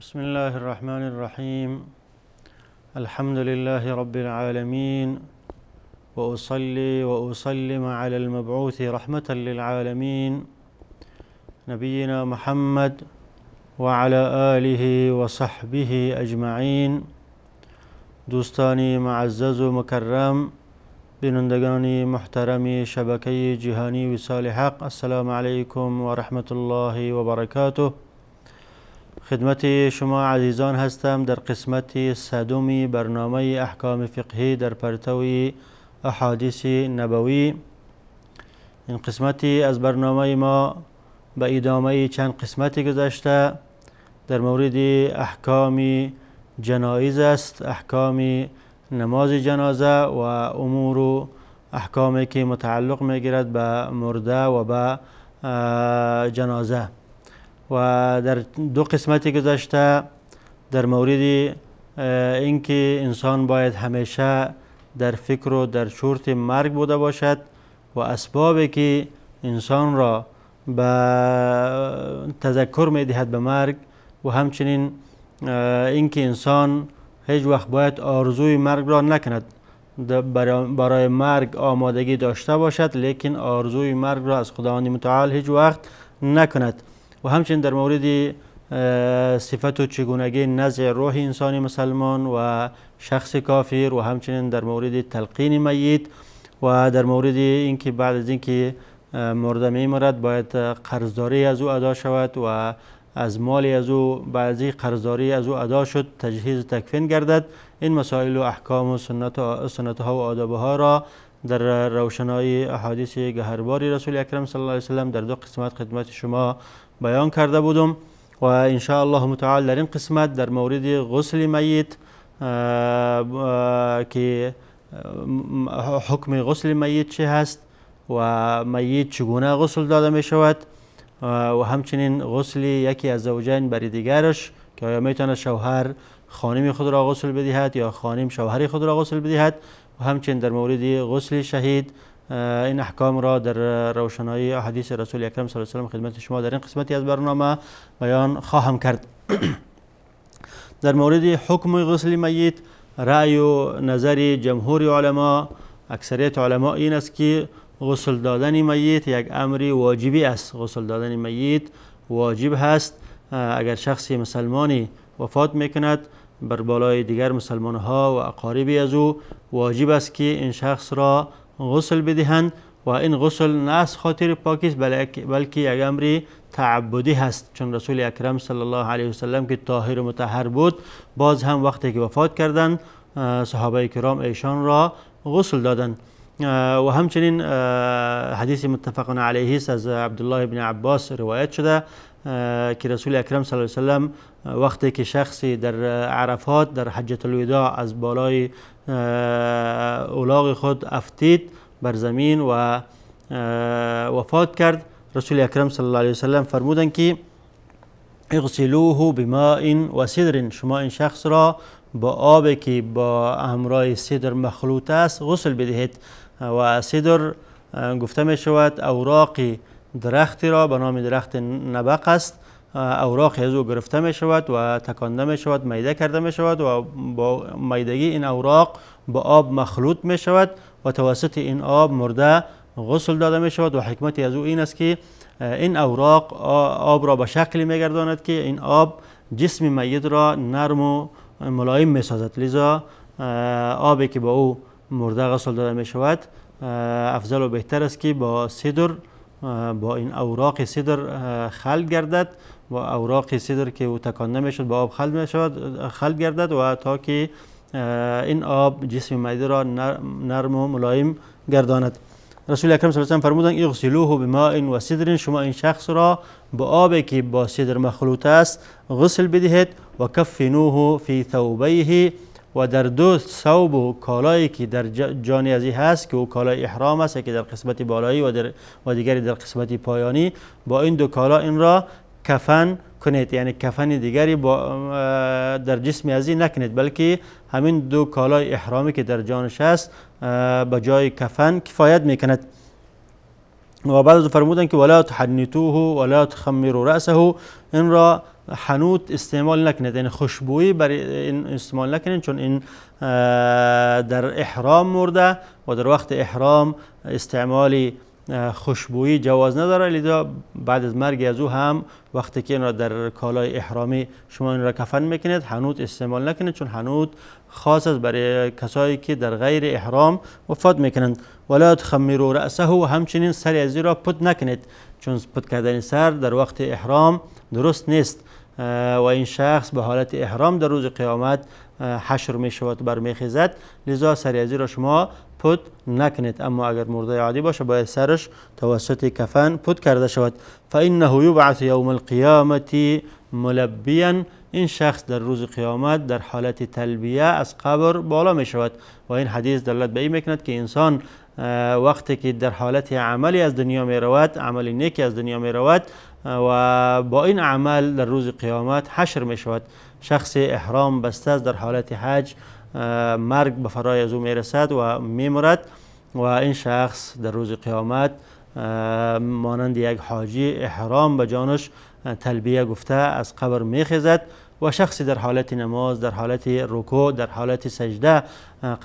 بسم الله الرحمن الرحيم. الحمد لله رب العالمين، وأصلي وأسلم على المبعوث رحمة للعالمين نبينا محمد وعلى آله وصحبه أجمعين. دوستانی معزز و مکرم، بینندگانی محترم شبکه جهانی وصال حق، السلام علیکم و رحمت الله و برکاته. خدمت شما عزیزان هستم در قسمت صدومی برنامه احکام فقهی در پرتوی احادیث نبوی. این قسمتی از برنامه ما به ادامه چند قسمتی گذشته در مورد احکام جنایز است، احکام نماز جنازه و امور و احکامی که متعلق میگیرد به مرده و به جنازه. و در دو قسمتی گذشته در مورد اینکه انسان باید همیشه در فکر و در شورت مرگ بوده باشد و اسبابی که انسان را به تذکر میدهد به مرگ، و همچنین اینکه انسان هیچ وقت باید آرزوی مرگ را نکند، برای مرگ آمادگی داشته باشد لیکن آرزوی مرگ را از خداوند متعال هیچ وقت نکند. و همچنین در مورد صفت و چگونگی نزع روح انسان مسلمان و شخص کافر، و همچنین در مورد تلقین میت، و در مورد اینکه بعد از اینکه مرده میمیرد باید قرضداری از او ادا شود و از مالی از او بعد از قرضداری از او ادا شد تجهیز تکفین گردد. این مسائل و احکام و سنت ها و آداب ها را در روشنایی احادیث گهرباری رسول اکرم صلی الله علیه و سلم در دو قسمت خدمت شما بیان کرده بودم. و ان شاء الله متعال در این قسمت در مورد غسل میت که حکم غسل میت چه هست و میت چگونه غسل داده می شود، و همچنین غسل یکی از زوجین بر دیگرش که آیا میتونه شوهر خانم خود را غسل بدهد یا خانم شوهر خود را غسل بدهد، و همچنین در مورد غسل شهید. این احکام را در روشنایی احادیث رسول اکرم صلی الله علیه و سلم خدمت شما در این قسمتی از برنامه بیان خواهم کرد. در مورد حکم غسل میت، رأی و نظر جمهور علما، اکثریت علما این است که غسل دادن میت یک امر واجبی است. غسل دادن میت واجب هست. اگر شخصی مسلمانی وفات میکند بر بالای دیگر مسلمان ها و اقاربی از او واجب است که این شخص را غسل بدهند، و این غسل نه از خاطر پاکی است بلکه یک امر تعبدی هست، چون رسول اکرم صلی الله علیه و سلم که طاهر و مطهر بود باز هم وقتی که وفات کردند صحابه کرام ایشان را غسل دادند. و همچنین حدیث متفق علیه است از عبدالله بن عباس روایت شده که رسول اکرم صلی الله علیه و سلم وقتی که شخصی در عرفات در حجة الوداع از بالای الاغ خود افتید بر زمین و وفات کرد، رسول اکرم صلی الله علیه و سلم فرمودند که اغسلوه بماء و سدر، شما این شخص را با آبی که با همراه سدر مخلوط است غسل بدهید. و سدر گفته می شود اوراق درختی را به نام درخت نبق است، اوراق از او گرفته می شود و تکانده می شود، میده کرده می شود و با میدگی این اوراق با آب مخلوط می شود و توسط این آب مرده غسل داده می شود. و حکمتی از او این است که این اوراق آب را به شکلی می گرداند که این آب جسم میت را نرم و ملایم می سازد، لذا آبی که با او مرده غسل داده می شود افضل و بهتر است که با سدر، با این اوراق سدر خلط گردد و اوراق سدر که او تکانده می شود با آب خلط گردد و تا که این آب جسم میت را نرم و ملایم گرداند. رسول اکرم صلی الله علیه و سلم فرمودند اغسلوه بماء و سدر، شما این شخص را با آبی که با سدر مخلوط است غسل بدهید. و کفنوه فی ثوبیه، و در دو ثوب و کالایی که در جانی ازی هست که او کالای احرام است که در قسمت بالایی و دیگری در قسمت پایانی، با این دو کالا این را کفن کنید، یعنی کفن دیگری در جسم ازی نکنید بلکه همین دو کالای احرامی که در جانش است به جای کفن کفایت میکند. و بعد از فرمودن که ولا تحنتوه ولا تخمروا رأسه، این را حنوت استعمال نکنید، یعنی خوشبویی برای این استعمال نکنید، چون این در احرام مرده و در وقت احرام استعمالی خوشبویی جواز نداره، لذا بعد از مرگ از او هم وقتی که این را در کالای احرامی شما این را کفن میکنید حنوت استعمال نکنید، چون حنوت خاص است برای کسایی که در غیر احرام وفات میکنند. ولا تخمروا رأسه، و همچنین سر از را پد نکنید، چون پد کردن سر در وقت احرام درست نیست و این شخص به حالت احرام در روز قیامت حشر می شود و برمیخیزد، لذا سر از را شما پد نکنید. اما اگر مرده عادی باشه باید سرش توسط کفن پد کرده شود. فانه یبعث یوم القیامة ملبیا، این شخص در روز قیامت در حالت تلبیه از قبر بالا می شود. و این حدیث دلالت به این میکند که انسان وقتی که در حالت عملی از دنیا می رود، عمل نیکی از دنیا می رود و با این عمل در روز قیامت حشر می شود. شخص احرام بسته است در حالت حج، مرگ به فرای از او می رسد و می مرد و این شخص در روز قیامت مانند یک حاجی احرام به جانش تلبیه گفته از قبر می خیزد و شخصی در حالت نماز، در حالت رکوع، در حالت سجده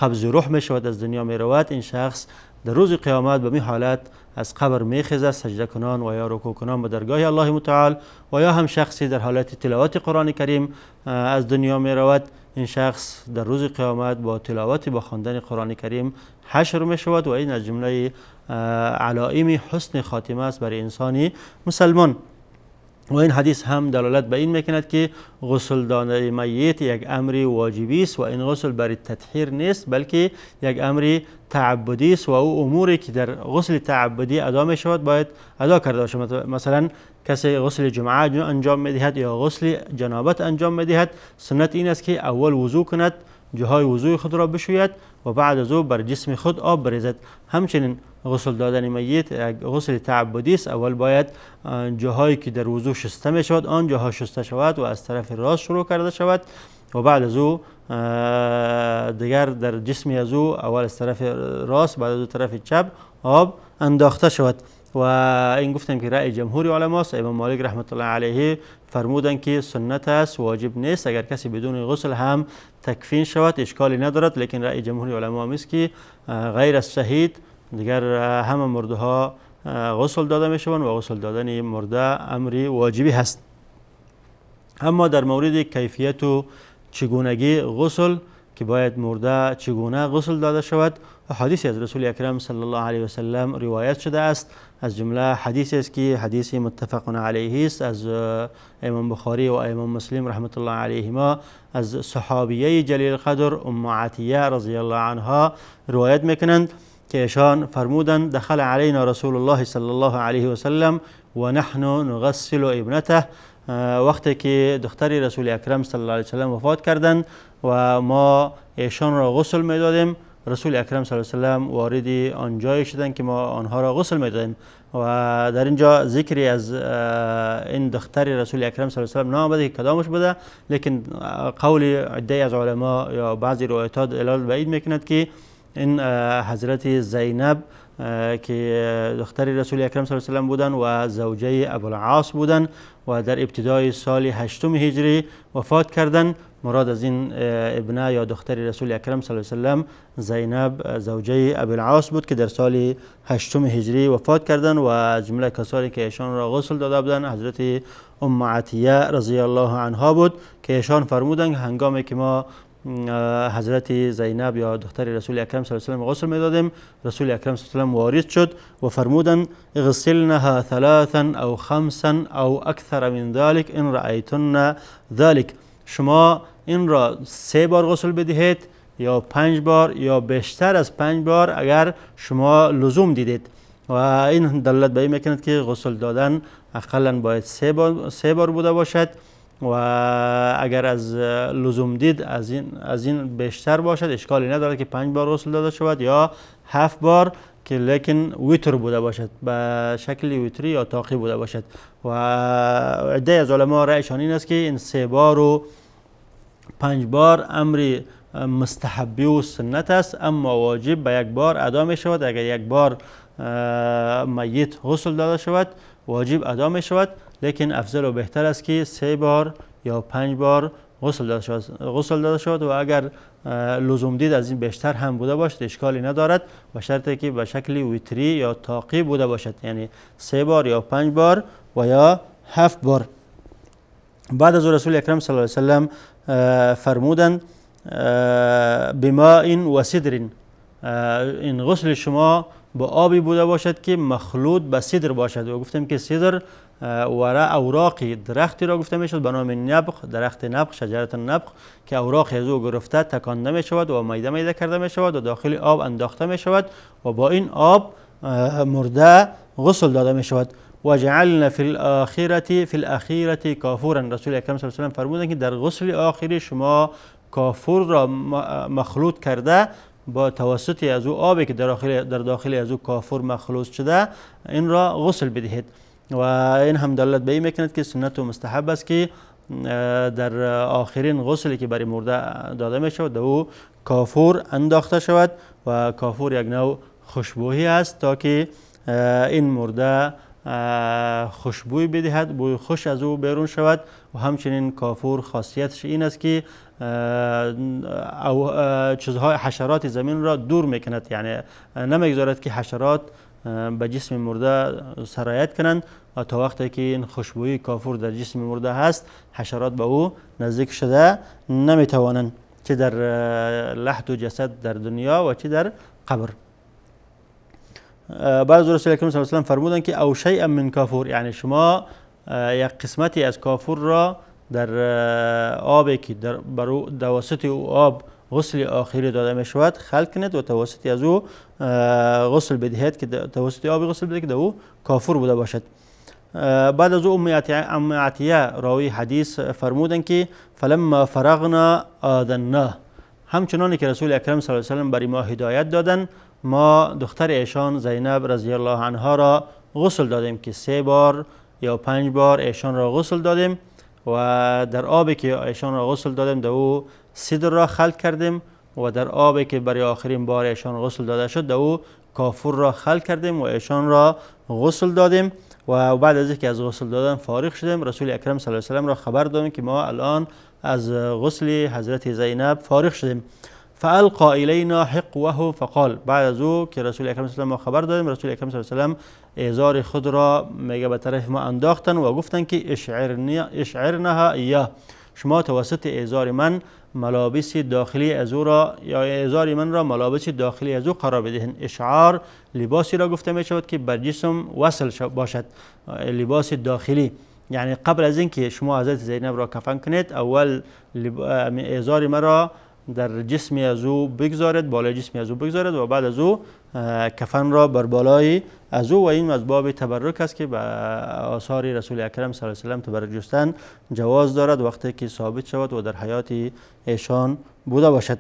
قبض روح می شود، از دنیا می رود. این شخص در روز قیامت به می حالت از قبر می خیزد، سجده کنان و یا رکوع کنان به درگاه الله متعال، و یا هم شخصی در حالت تلاوت قرآن کریم از دنیا می رود. این شخص در روز قیامت با تلاوت با خواندن قرآن کریم حشر می شود و این از جمله علائم حسن خاتمه است برای انسانی مسلمان. و این حدیث هم دلالت به این میکند که غسل دادن میت یک امر واجبی است و این غسل برای تطهیر نیست، بلکه یک امر تعبدی است و او اموری که در غسل تعبدی ادا می شود باید ادا کرده باشد. مثلا کسی غسل جمعه انجام میدهد یا غسل جنابت انجام میدهد، سنت این است که اول وضو کند، جاهای وضوی خود را بشوید و بعد از او بر جسم خود آب بریزد. همچنین غسل دادن میت غسل تعبدی است، اول باید جاهایی که در وضو شسته می شود آن جاها شسته شود و از طرف راست شروع کرده شود و بعد از او دیگر در جسم از او اول از طرف راست بعد از او طرف چپ آب انداخته شود. و این گفتم که رأی جمهور علما است. امام مالک رحمت الله علیه فرمودند که سنت است، واجب نیست، اگر کسی بدون غسل هم تکفین شود اشکالی ندارد، لیکن رأی جمهور علما است که غیر از شهید دیگر همه مرده ها غسل داده می شوند و غسل دادن مرده امری واجبی هست. اما در مورد کیفیت و چگونگی غسل که باید مرده چگونه غسل داده شود، حدیثی از رسول اکرم صلی الله علیه و سلم روایت شده است. از جمله حدیثی است که حدیث متفق علیه است از امام بخاری و امام مسلم رحمت الله علیهما، از صحابیه جلیل القدر ام عطیه رضی الله عنها روایت میکنند که ایشان فرمودند دخل علینا رسول الله صلی الله علیه و سلم و نحن نغسل ابنته، وقتی که دختر رسول اکرم صلی الله علیه و سلم وفات کردند و ما ایشان را غسل میدادیم، رسول اکرم صلی الله علیه و سلم وارد آنجایی شدند که ما آنها را غسل میدادیم و در اینجا ذکری از این دختر رسول اکرم صلی الله علیه و سلم نآمده که کدامش بوده، لیکن قول عده از علما یا بعضی روایات دلالت به این میکند که این حضرت زینب که دختر رسول اکرم صلی الله علیه و سلم بودند و زوجه ابوالعاص بودند و در ابتدای سال 8 هجری وفات کردند. مراد از این ابنه یا دختر رسول اکرم صلی الله علیه و سلم زینب زوجه ابوالعاص بود که در سال 8 هجری وفات کردند و از جمله کسانی که ایشان را غسل داده بودند حضرت ام عطیه رضی الله عنها بود که ایشان فرمودند هنگامی که ما حضرت زینب یا دختر رسول اکرم صلی الله علیه و سلم غسل میدادیم، رسول اکرم صلی الله علیه و سلم وارد شد و فرمودند اغسلنها ثلاثا او خمسا او اکثر من ذلك ان رأیتن ذلك، شما این را 3 بار غسل بدهید یا 5 بار یا بیشتر از 5 بار اگر شما لزوم دیدید. و این دلالت به این میکند که غسل دادن اقلا باید 3 بار بوده باشد و اگر از لزوم دید از این بیشتر باشد اشکالی ندارد که 5 بار غسل داده شود یا 7 بار که لیکن ویتر بوده باشد، به شکل ویتری یا طاقی بوده باشد. و عده از علما رأیشان این است که این 3 بار و 5 بار امر مستحبی و سنت است، اما واجب به 1 بار ادا می شود. اگر 1 بار میت غسل داده شود واجب ادا می شود، لیکن افضل و بهتر است که 3 بار یا 5 بار غسل داده شود و اگر لزوم دید از این بیشتر هم بوده باشد اشکالی ندارد، به شرطی که به شکل ویتری یا تاقی بوده باشد، یعنی 3 بار یا 5 بار و یا 7 بار. بعد از رسول اکرم صلی الله علیه و سلم فرمودند بماء و سدر، این غسل شما با آبی بوده باشد که مخلوط به سدر باشد. و گفتیم که سدر اوراقی درختی را گفته می شود به نام نبق، درخت نبق، شجرت نبق، که اوراقی از او گرفته تکانده می شود و میده میده کرده می شود و داخل آب انداخته می شود و با این آب مرده غسل داده می شود. و جعلنا فی الاخیرة کافورا، رسول اکرم صلی الله علیه و سلم فرمودند که در غسل آخری شما کافور را مخلوط کرده با توسط از او آبی که در داخل از او کافور مخلوط شده این را غسل بدهید. و این هم دلالت به این میکند که سنت و مستحب است که در آخرین غسلی که برای مرده داده می شود او کافور انداخته شود و کافور یک نوع خوشبویی است تا که این مرده خوشبوی بدهد، بوی خوش از او بیرون شود. و همچنین کافور خاصیتش این است که چیزهای حشرات زمین را دور میکند، یعنی نمیگذارد که حشرات به جسم مرده سرایت کنند و تا وقتی که این خوشبویی کافور در جسم مرده هست حشرات به او نزدیک شده نمیتوانند، چه در لحد و جسد در دنیا و چه در قبر. بعد از رسول اکرم صلی الله علیه و سلم فرمودند که او شیء من کافور، یعنی شما یک قسمتی از کافور را در آبی که بر توسط او آب غسل آخری داده می شود خلط کنید و توسط از او غسل بدهید که توسط آبی غسل بدهید که او کافور بوده باشد. بعد از او ام عطیه راوی حدیث فرمودند که فلما فرغنا آذناه، همچنانی که رسول اکرم صلی الله علیه و سلم برای ما هدایت دادند ما دختر ایشان زینب رضی الله عنها را غسل دادیم که 3 بار یا 5 بار ایشان را غسل دادیم و در آبی که ایشان را غسل دادیم در او سدر را خلط کردیم و در آبی که برای آخرین بار ایشان غسل داده شد در او کافور را خلط کردیم و ایشان را غسل دادیم و بعد از اینکه از غسل دادن فارغ شدیم رسول اکرم صلی الله علیه و سلم را خبر دادیم که ما الان از غسل حضرت زینب فارغ شدیم. فالقى الینا حقوه فقال، بعد از او که رسول اکرم صلی الله علیه و سلم خبر دادیم رسول اکرم صلی الله علیه و سلم ازار خود را میگه به طرف ما انداختن و گفتن که اشعرنها ایاه، شما توسط ازار من ملابس داخلی از او را یا ازار من را ملابس داخلی از او قرار بدهید. اشعار لباسی را گفته می شود که بر جسم وصل باشد، لباس داخلی، یعنی قبل از اینکه شما حضرت زینب را کفن کنید اول ازار من را در جسم از او بگذارید، بالای جسم از او بگذارید و بعد از او کفن را بر بالای از او، و این از باب تبرک است که به آثار رسول اکرم صلی الله علیه و سلم تبرک جستن جواز دارد وقتی که ثابت شود و در حیات ایشان بوده باشد.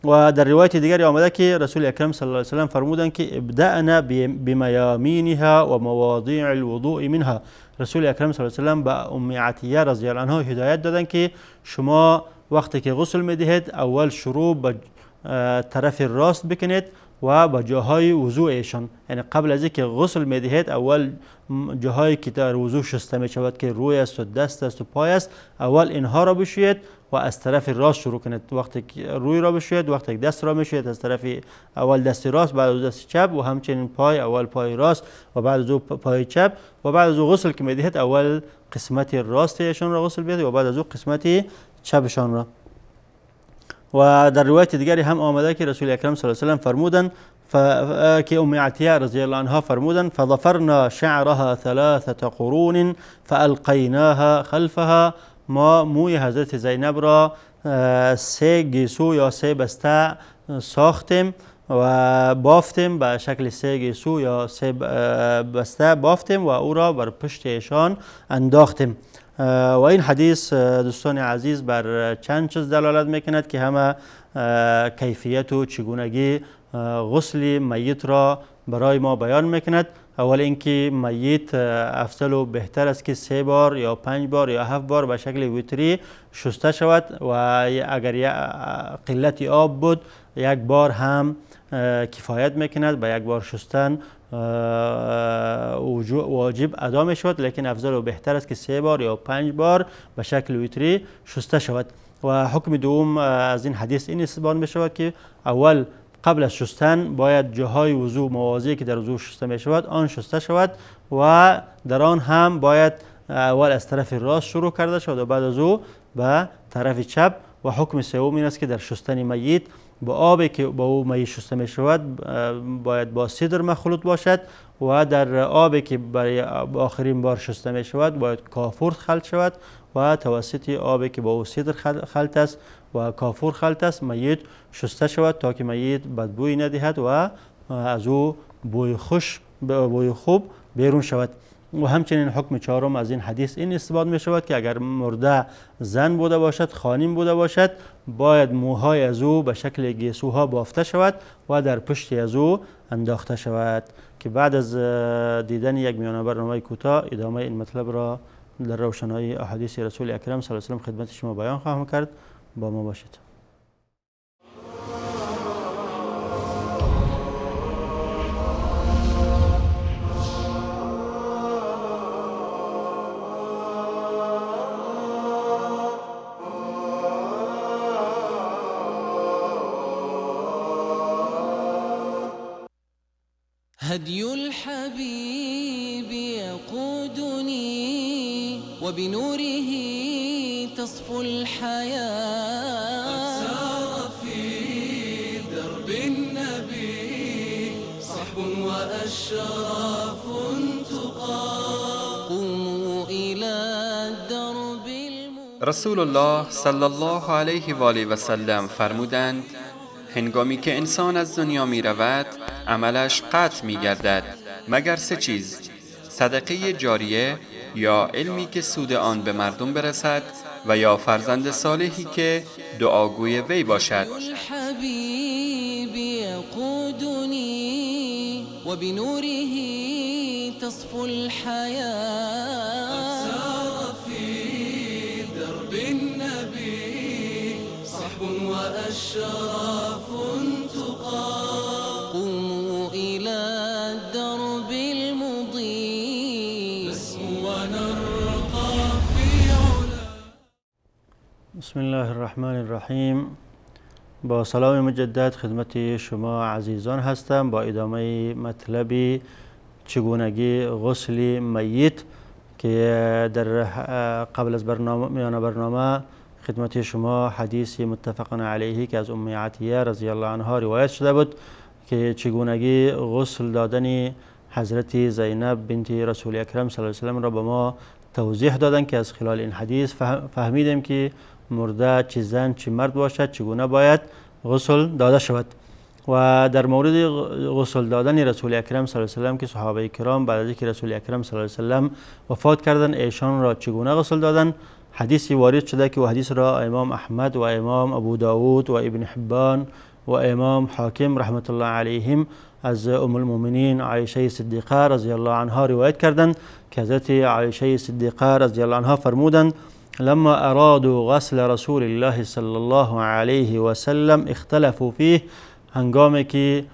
و در روایت دیگری آمده که رسول اکرم صلی الله علیه و سلم فرمودند که ابدأنا بمیامینها و مواضع الوضوء منها، رسول اکرم صلی الله علیه و سلم به ام عطیه رضی الله عنها هدایت دادند که شما وقتی که غسل میدهید اول شروع به طرف راست بکنید و به جاهای وضوء ایشان، یعنی قبل از اینکه غسل میدهید اول جاهایی که در وضوء شسته می شود که روی است و دست است و پای است اول اینها را بشویید و از طرف راست شروع کنید. وقتی که روی را بشویید، وقتی که دست را میشویید از طرف اول دست راست، بعد از دست چپ و همچنین پای، اول پای راست و بعد از پای چپ و بعد از غسل که میدهید اول قسمت راست ایشان را غسل بدهید و بعد از قسمت چپشان را. و در روایت دیگری هم آمده که رسول اکرم صلی الله علیه و سلم فرمودند که ام عطیه رضی الله عنها فرمودند فضفرنا شعرها 3 قرون فالقیناها خلفها، ما موی حضرت زینب را 3 گیسو یا 3 بسته ساختیم و بافتیم، به شکل 3 گیسو یا 3 بسته بافتیم و او را بر پشت ایشان انداختیم. و این حدیث دوستان عزیز بر چند چیز دلالت میکند که همه کیفیت و چگونگی غسل میت را برای ما بیان میکند. اول اینکه میت افضل و بهتر است که 3 بار یا 5 بار یا 7 بار به شکل ویتری شسته شود و اگر قلت آب بود یک بار هم کفایت میکند، به یک بار شستن واجب ادا می شود، لیکن افضل و بهتر است که 3 بار یا 5 بار به شکل ویتری شسته شود. و حکم دوم از این حدیث این استنباط می شود که اول قبل از شستن باید جاهای وضو موازی که در وضو شسته می شود آن شسته شود و در آن هم باید اول از طرف راست شروع کرده شود و بعد از او به طرف چپ. و حکم سوم این است که در شستن میت با آبی که با او میت شسته می شود باید با سدر مخلوط باشد و در آبی که برای آخرین بار شسته می شود باید کافور خلط شود و توسط آبی که با او سدر خلط است و کافور خلط است میت شسته شود تا که میت بدبوی ندهد و از او بوی خوب بیرون شود. و همچنین حکم چهارم از این حدیث این استنباط می شود که اگر مرده زن بوده باشد، خانم بوده باشد، باید موهای از او به شکل گیسوها بافته شود و در پشت از او انداخته شود. که بعد از دیدن یک میانه برنامه کوتاه ادامه این مطلب را در روشنایی احادیث رسول اکرم صلی الله علیه و آله خدمت شما بیان خواهم کرد. با ما باشید. هدي الحبيب يقودني وبنوره تصفو الحياة. سار في درب النبي صحب وأشراف تقام. قوموا إلى درب رسول الله صلی الله علیه و آله و سلم فرمودند هنگامی که انسان از دنیا می رود عملش قطع می گردد مگر 3 چیز: صدقه جاریه یا علمی که سود آن به مردم برسد و یا فرزند صالحی که دعاگوی وی باشد. الحبیب یقودنی و بنوره تصفو الحیاة. سار فی درب النبی صحب و اشراف تقام. قوموا إلى الدرب المضيء نسمو ونرقى في علا. بسم الله الرحمن الرحیم. با سلام مجدد خدمت شما عزیزان هستم با ادامه مطلب چگونگی غسل میت که در قبل از برنامه خدمت شما حدیث متفق علیه که از ام عطیه رضی الله عنها روایت شده بود که چگونگی غسل دادن حضرت زینب بنت رسول اکرم صلی الله علیه و سلم را به ما توضیح دادند که از خلال این حدیث فهمیدیم که مرده چه زن چه مرد باشد چگونه باید غسل داده شود. و در مورد غسل دادن رسول اکرم صلی الله علیه و سلم که صحابه کرام بعد از اینکه رسول اکرم صلی الله علیه و سلم وفات کردند ایشان را چگونه غسل دادند حدیثی وارد شده که حدیث را امام احمد و امام ابو داود و ابن حبان و امام حاکم رحمت الله علیهم از ام المؤمنین عایشه صدیقه رضی الله عنها روایت کردند که حضرت عایشه صدیقه رضی الله عنها فرمودند لما ارادوا غسل رسول الله صلی الله علیه و سلم اختلفوا فیه. هنگامی که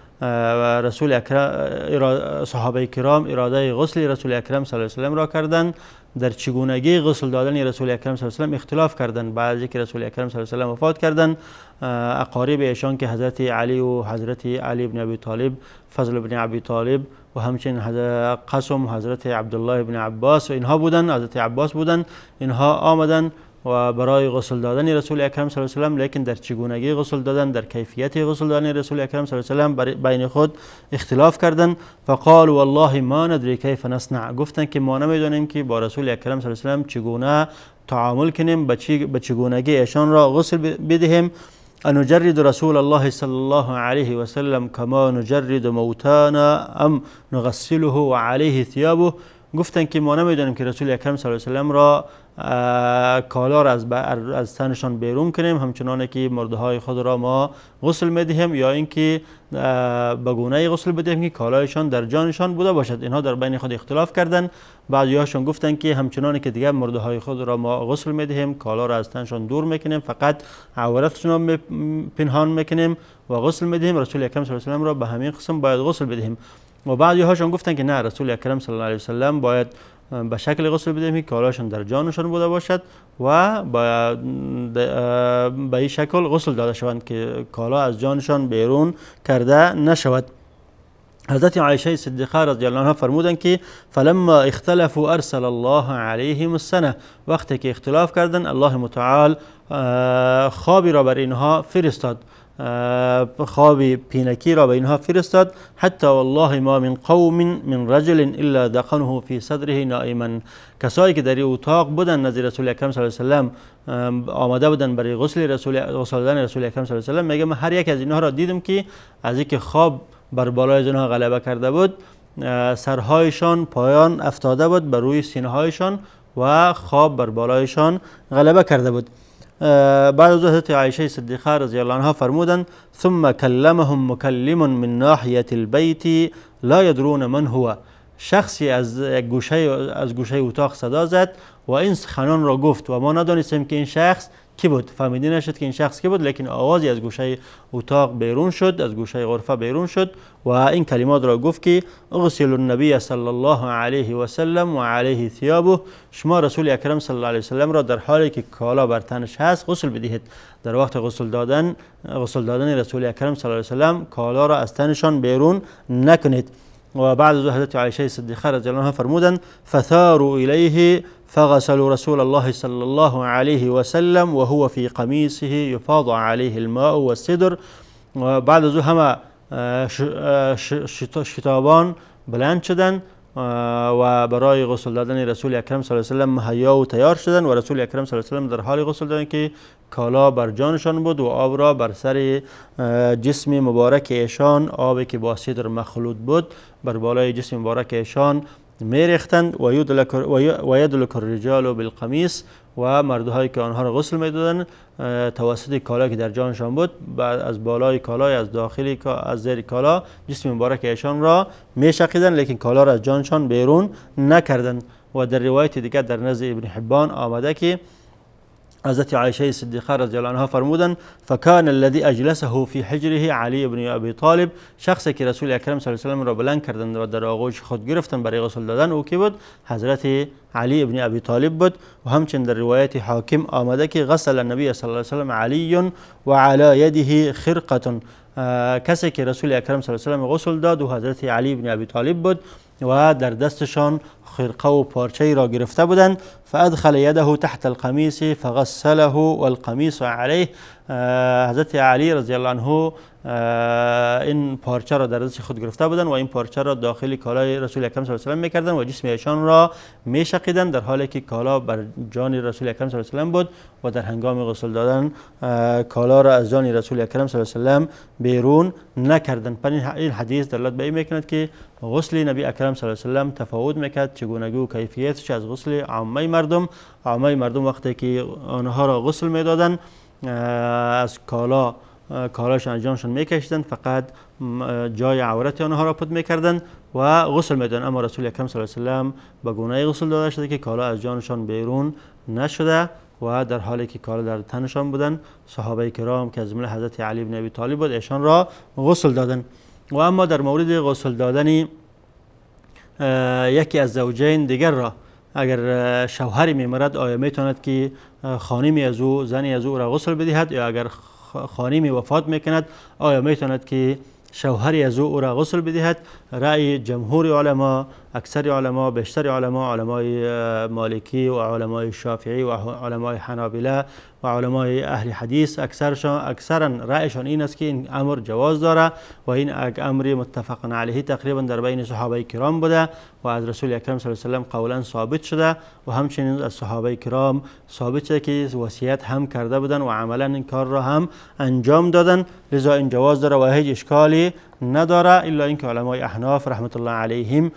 رسول اکرم صحابه کرام اراده غسل رسول اکرم صلی الله علیه و سلم را کردند در چگونگی غسل دادن رسول اکرم صلی الله علیه و سلم اختلاف کردند. بعد از اینکه رسول اکرم صلی الله علیه و سلم وفات کردند اقارب ایشان که حضرت علی و حضرت علی بن ابی طالب، فضل بن ابی طالب و همچنین قاسم و حضرت عبدالله بن عباس و اینها بودند، حضرت عباس بودند، اینها آمدند و برای غسل دادن رسول اکرم صلی الله علیه و سلم لیکن در چگونگی غسل دادن در کیفیت غسل دادن رسول اکرم صلی الله علیه و سلم بین خود اختلاف کردند. فقال والله ما ندری کیف نصنع. گفتند که ما نمیدونیم که با رسول اکرم صلی الله علیه و سلم چگونه تعامل کنیم، به چگونگی ایشان را غسل بدهیم. نجرد رسول الله صلی الله علیه و سلم کما نجرد موتانا ام نغسله و علیه ثيابه. گفتن که ما نمیدونیم که رسول اکرم صلی الله علیه و سلم را کالا را از تنشان بیرون کنیم همچنانه که مرده های خود را ما غسل میدهیم یا اینکه به گونه غسل بدهیم که کالایشان در جانشان بوده باشد. اینها در بین خود اختلاف کردن. بعضی‌هاشون گفتن که همچنانه که دیگر مرده های خود را ما غسل میدهیم، کالا را از تنشان دور میکنیم، فقط عورتشون را پنهان میکنیم و غسل میدهیم. رسول اکرم صلی الله علیه و سلم را به همین قسم باید غسل بدهیم. و بعضی‌هاشون گفتن که نه، رسول اکرم صلی الله علیه و سلم باید به شکل غسل بدهیم که کالاشون در جانشان بوده باشد و به این شکل غسل داده شوند که کالا از جانشان بیرون کرده نشود. حضرت عایشه صدیقه رضی الله عنها فرمودند که فلما اختلفوا ارسل الله علیهم السنه، وقتی که اختلاف کردند الله متعال خوابی را بر اینها فرستاد، خواب پینکی را به اینها فرستاد. حتی والله ما من قوم من رجل الا دقنه فی صدره نائما، کسایی که در این اتاق بودن نزد رسول اکرم صلی الله علیه و سلم آماده بودن برای غسل دادن رسول اکرم صلی الله علیه و سلم، میگه من هر یک از اینها را دیدم که از اینکه خواب بر بالای اینها غلبه کرده بود سرهایشان پایان افتاده بود بر روی سینه هایشان و خواب بر بالایشان غلبه کرده بود. بعد از حضرت عایشه صدیقه رضی الله عنها فرمودند ثم کلمهم مکلم من ناحیه البیت لا یدرون من هو، شخصی از گوشه اتاق صدا زد و این سخنان را گفت و ما ندانستیم که این شخص کی بود، فهمیده نشد که این شخص کی بود، لیکن آوازی از گوشه اتاق بیرون شد، از گوشه غرفه بیرون شد و این کلمات را گفت که اغسلوا النبی صلی الله علیه و سلم و علیه ثيابه، شما رسول اکرم صلی الله علیه و سلم را در حالی که کالا بر تنش هست غسل بدهید. در وقت غسل دادن رسول اکرم صلی الله علیه و سلم کالا را از تنشان بیرون نکنید. و بعد از حضرت عایشه صدیقه رضی الله عنها فرمودند فثاروا الیه فغسلوا رسول الله صلی الله علیه و سلم و هو فی قمیصه یفاض علیه الماء والسدر. و بعد از همه شتابان بلند شدند و برای غسل دادن رسول اکرم صلی الله علیه و سلم مهیا و تیار شدند و رسول اکرم صلی الله علیه و سلم در حال غسل دادن که کالا بر جانشان بود و آب را بر سر جسم مبارک ایشان، آبی که با سدر مخلوط بود، بر بالای جسم مبارک ایشان میریختند و یدلک الرجال بالقمیص، و مردهایی که آنها را غسل میدادند توسط کالا که در جانشان بود بعد از بالای کالا از داخلی از زیر کالا جسم مبارک ایشان را میشقیدند، لیکن کالا را از جانشان بیرون نکردند. و در روایت دیگر در نزد ابن حبان آمده که حضرت عایشه صدیقه رضی الله عنها فرمودند فکان الذی اجلسه فی حجره علی ابن ابی طالب، شخصی که رسول اکرم صلی الله علیه و سلم را بلند کردند و در آغوش خود گرفتند برای غسل دادن او کی بود؟ حضرت علی ابن ابی طالب بود. و همچنین در روایت حاکم آمده که غسل النبی صلی الله علیه و سلم علی و علی یده خرقه، کسی که رسول اکرم صلی الله علیه و سلم غسل داد و حضرت علی ابن ابی طالب بود و در دستشان خرقه و پارچه را گرفته بودند. فادخل یده تحت القمیص فغسله والقمیص علیه، حضرت علی رضی الله عنه این پارچه را در دست خود گرفته بودند و این پارچه را داخل کالای رسول اکرم صلی الله علیه و سلم میکردند و جسم ایشان را میشقیدند در حالی که کالا بر جان رسول اکرم صلی الله علیه و سلم بود و در هنگام غسل دادن کالا را از جان رسول اکرم صلی الله علیه و سلم بیرون نکردند. این حدیث دلالت به این میکند که غسل نبی اکرم صلی الله علیه و سلم تفاوت میکرد، چگونگی و کیفیتش از غسل عامه مردم وقتی که آنها را غسل میدادند از کالاشان از جانشان میکشیدند، فقط جای عورت آنها را پد میکردند و غسل میدادند. اما رسول اکرم صلی الله علیه و سلم به گونه غسل داده شده که کالا از جانشان بیرون نشده و در حالی که کالا در تنشان بودند صحابه کرام که از جمله حضرت علی بن ابی طالب بود ایشان را غسل دادند. و اما در مورد غسل دادن یکی از زوجین دیگر را، اگر شوهری میمرد آیا میتواند که خانمی از او زنی از او را غسل بدهد، یا اگر خانمی وفات میکند آیا میتواند که شوهری از او را غسل بدهد؟ رأی جمهور علما، اکثر علما، بیشتر علما، علمای مالکی و علمای شافعی و علمای حنابله و علمای اهل حدیث اکثرا رأیشان این است که این امر جواز داره و این امر متفق علیه تقریبا در بین صحابه کرام بوده و از رسول اکرم صلی الله علیه و سلم قولا ثابت شده و همچنین از صحابه کرام ثابت شده که وصیت هم کرده بودن و عملا این کار را هم انجام دادن، لذا این جواز داره و هیچ اشکالی نداره، الا اینکه علمای احناف رحمت الله علیهم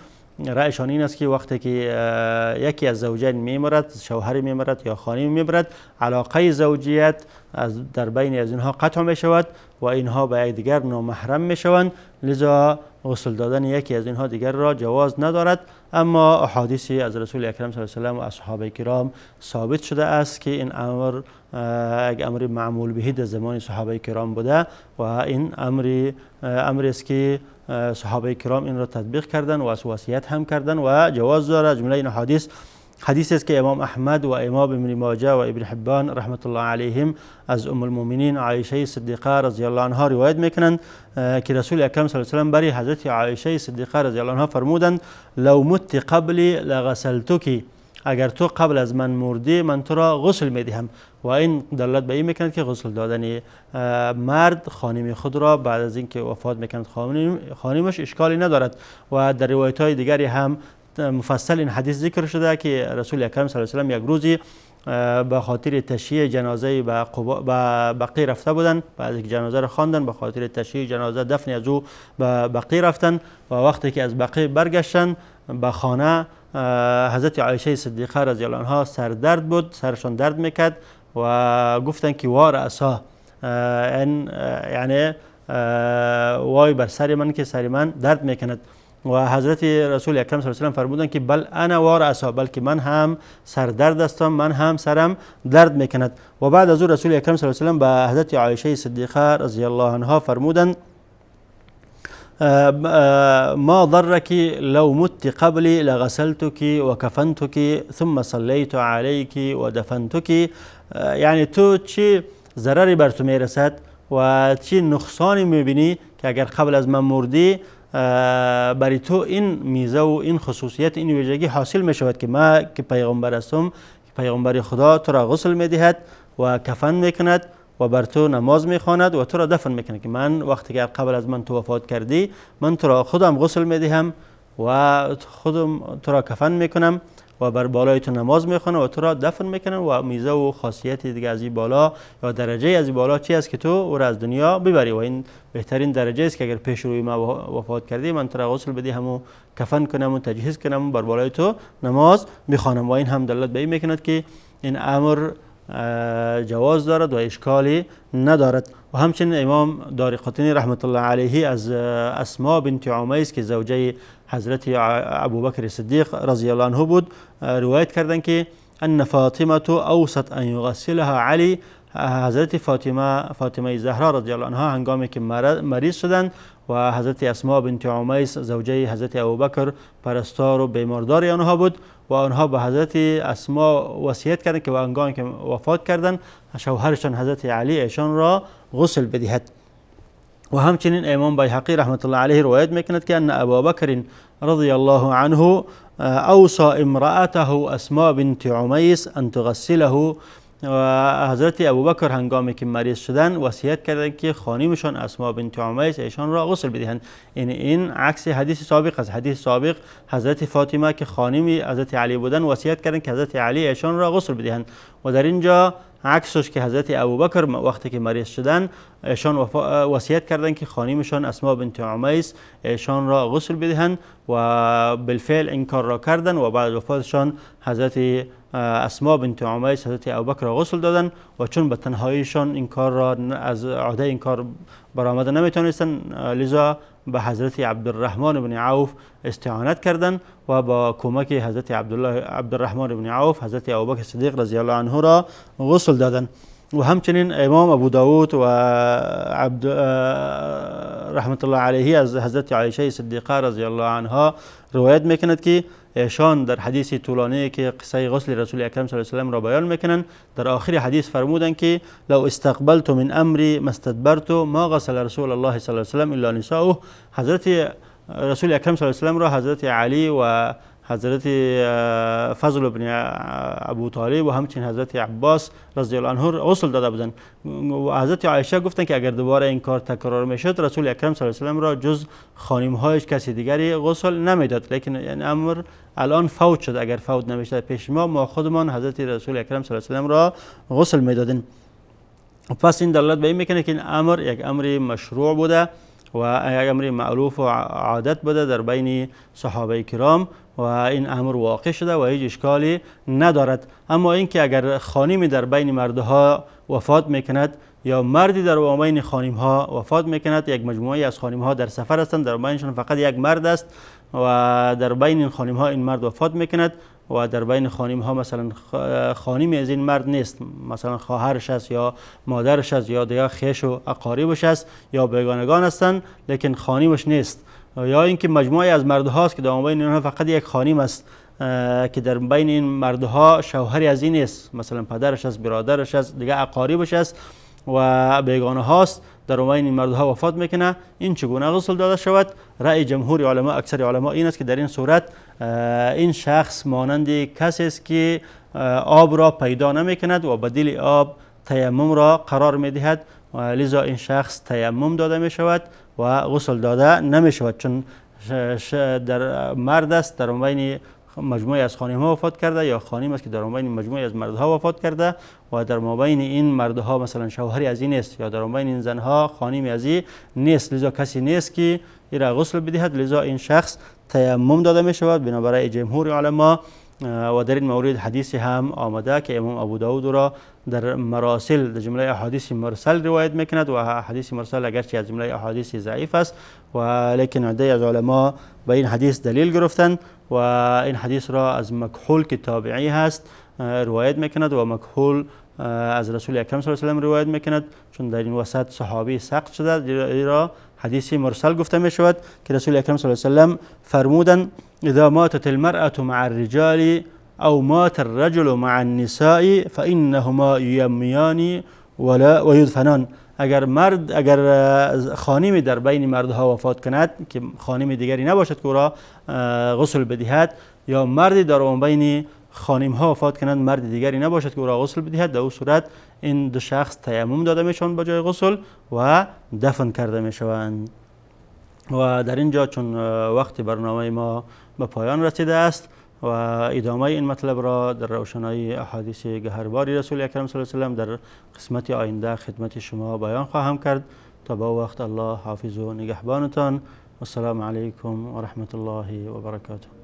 رأیشان این است که وقتی که یکی از زوجین میمیرد، شوهر میمیرد یا خانم میمیرد، علاقه زوجیت در بین از اینها قطع می شود و اینها به یکدیگر نامحرم می شوند، لذا غسل دادن یکی از اینها دیگر را جواز ندارد. اما احادیثی از رسول اکرم صلی الله علیه و آله و اصحاب کرام ثابت شده است که این امر یک امر معمول به در زمان صحابه کرام بوده و این امری است که صحابه کرام این را تطبیق کردن و وصیت هم کردن و جواز دارد. جمله این حدیث است که امام احمد و امام ابن ماجه و ابن حبان رحمت الله علیهم از ام المؤمنین عایشه صدیقه رضی الله عنها روایت میکنند که رسول اکرم صلی الله علیه و آله برای حضرت عایشه صدیقه رضی الله عنها فرمودند لو مت قبلی لغسلتکی، اگر تو قبل از من مردی من تو را غسل میدهم. و این دلالت به این میکند که غسل دادن مرد خانم خود را بعد از اینکه وفات میکند خانمش اشکالی ندارد. و در روایت های دیگری هم مفصل این حدیث ذکر شده که رسول اکرم صلی الله علیه و آله یک روزی به خاطر تشییع جنازه به بقیع رفته بودند، بعد از جنازه را خواندن به خاطر تشییع جنازه دفن از او به بقیع رفتن و وقتی که از بقیع برگشتن به خانه حضرت عایشه صدیقه رضی الله عنها سردرد بود، سرشان درد میکرد و گفتن که وار اسا، یعنی وای بر سر من که سر من درد میکند. و حضرت رسول اکرم صلی الله علیه و آله فرمودند که بل انا وار اسا، بلکه من هم سردرد هستم، من هم سرم درد میکند. و بعد از او رسول اکرم صلی الله علیه و آله به حضرت عایشه صدیقه رضی الله عنها فرمودند ما ضرك لو مت قبلي لغسلتك وكفنتك ثم صليت عليك ودفنتك، یعنی تو چی ضرری بر تو میرسد و چی نقصانی میبینی که اگر قبل از من مردی برای تو این میزه و این خصوصیت این ویژگی حاصل میشود که ما که پیغمبر هستم، که پیغمبر خدا تو را غسل میدهد و کفن میکند و بر تو نماز میخواند و تو را دفن میکنه، که من وقتی که قبل از من تو وفات کردی من تو را خودم غسل میدهم و خودم تو را کفن میکنم و بر بالای تو نماز میخوانم و تو را دفن میکنم و میزه و خاصیت دیگه از این بالا یا درجه از این بالا چی است که تو او را از دنیا ببری و این بهترین درجه است که اگر پیش روی ما وفات کردی من تو را غسل بدهم و کفن کنم و تجهیز کنم و بر بالای تو نماز بخوانم. و این هم دلالت به این میکند که این امر جواز دارد و اشکالی ندارد. و همچنین امام دارقطنی رحمت الله علیه از اسماء بنت عمیس که زوجه حضرت ابوبکر صدیق رضی الله عنه بود روایت کردند که ان فاطمه اوصت ان یغسلها علی، حضرت فاطمه زهرا رضی الله عنها هنگامی که مریض شدند و حضرت اسماء بنت عمیس زوجه حضرت ابوبکر پرستار و بیماردار آنها بود و آنها به حضرت اسماء وصیت کردند که هنگامی که وفات کردند شوهرشان حضرت علی ایشان را غسل بدهد. و همچنین امام بیهقی رحمت الله علیه روایت میکند که ان ابابکر رضی الله عنه اوصى امرأته اسماء بنت عمیس ان تغسله، و حضرت ابوبکر هنگامی که مریض شدن وصیت کردند که خانمشان اسماء بنت عمیس ایشان را غسل بدهند. این عکس حدیث سابق است. حدیث سابق حضرت فاطمه که خانم حضرت علی بودند وصیت کردند که حضرت علی ایشان را غسل بدهند و در اینجا عکسش که حضرت ابوبکر وقتی که مریض شدن ایشان وصیت کردند که خانمشان اسماء بنت عمیس ایشان را غسل بدهند و بالفعل این کار را کردند و بعد وفاتشان حضرت اسماء بنت عمیس حضرت ابوبکر را غسل دادند و چون به تنهاییشان این کار را از عهده این کار برآمده نمیتونستند لذا به حضرت عبدالرحمن بن عوف استعانت کردند و با کمک حضرت عبدالرحمن بن عوف حضرت ابوبکر صدیق رضی الله عنه را غسل دادند. و همچنین امام ابو داود و رحمت الله علیه از حضرت عایشه صدیقه رضی الله عنها روایت میکند که ایشان در حدیث طولانی که قصه غسل رسول اکرم صلی الله علیه و آله را بیان میکنند در آخر حدیث فرمودند که لو استقبلت من امری ما استدبرت ما غسل رسول الله صلی الله علیه و آله الا نساؤه. حضرت رسول اکرم صلی الله علیه و آله را حضرت علی و حضرت فضل بن ابو طالب و همچنین حضرت عباس رضی الله عنه غسل داده بودند و حضرت عایشه گفتند که اگر دوباره این کار تکرار میشد رسول اکرم صلی الله علیه و آله را جز خانم‌هایش کسی دیگری غسل نمیداد. لیکن این امر الان فوت شد. اگر فوت نمیشد پیش ما خودمان حضرت رسول اکرم صلی الله علیه و آله را غسل میدادیم. پس این دلالت به این میکنه که این امر یک امر مشروع بوده و امر مألوف و عادت بوده در بین صحابه کرام و این امر واقع شده و هیچ اشکالی ندارد. اما اینکه اگر خانمی در بین مردها وفات میکند یا مردی در بین خانم ها وفات میکند، یک مجموعه از خانم ها در سفر هستند، در بینشون فقط یک مرد است و در بین این خانم ها این مرد وفات میکند و در بین خانم ها مثلا خانمی از این مرد نیست، مثلا خواهرش است یا مادرش است یا دیگر خویش و اقاربش است یا بیگانگان هستند لیکن خانمش نیست، یا اینکه مجموعه از مردها است که در بین اینها فقط یک خانم است که در بین این مردها شوهری از این نیست، مثلا پدرش است، برادرش است، دیگر اقاربش است و بیگانه هاست، در بین این مردها وفات میکنه، این چگونه غسل داده شود؟ رأی جمهور علما، اکثر علما این است که در این صورت این شخص مانند کسی است که آب را پیدا نمیکند و بدیل آب تیمم را قرار میدهد و لذا این شخص تیمم داده می شود و غسل داده نمی شود، چون در مرد است در بین مجموعه از خانم ها وفات کرده یا خانم است که در بین مجموعه از مردها وفات کرده و در مابین این مردها مثلا شوهری از این نیست یا در بین این زنها خانمی از این نیست، لذا کسی نیست که این را غسل بدهد، لذا این شخص تیمم داده می شود بنابرای جمهور علما. و در این مورد حدیث هم آمده که امام ابو داود را در مراسل در جمله احادیث مرسل روایت میکند و حدیث مرسل اگرچه از جمله احادیث ضعیف است و لیکن عده از علما به این حدیث دلیل گرفتند و این حدیث را از مکحول که تابعی هست روایت میکند و مکحول از رسول اکرم صلی الله علیه و آله روایت میکند، چون در این وسط صحابی سقط شده را حدیث مرسل گفته می شود که رسول اکرم صلی الله علیه و آله فرمودند اذا ماتت المرأة مع الرجال او مات الرجل مع النساء فانهما یمیان و یدفنان. اگر خانمی در بین مردها وفات کند که خانم دیگری نباشد که او را غسل بدهد، یا مردی در بین خانم ها وفات کنند مرد دیگری نباشد که او را غسل بدهد، در او صورت این دو شخص تیمم داده می شوند به جای غسل و دفن کرده می شوند. و در اینجا چون وقت برنامه ما به پایان رسیده است و ادامه این مطلب را در روشنایی احادیث گهرباری رسول اکرم صلی الله علیه و آله در قسمت آینده خدمت شما بیان خواهم کرد. تا به وقت الله حافظ و نگهبانتان. السلام علیکم و رحمت الله و برکاته.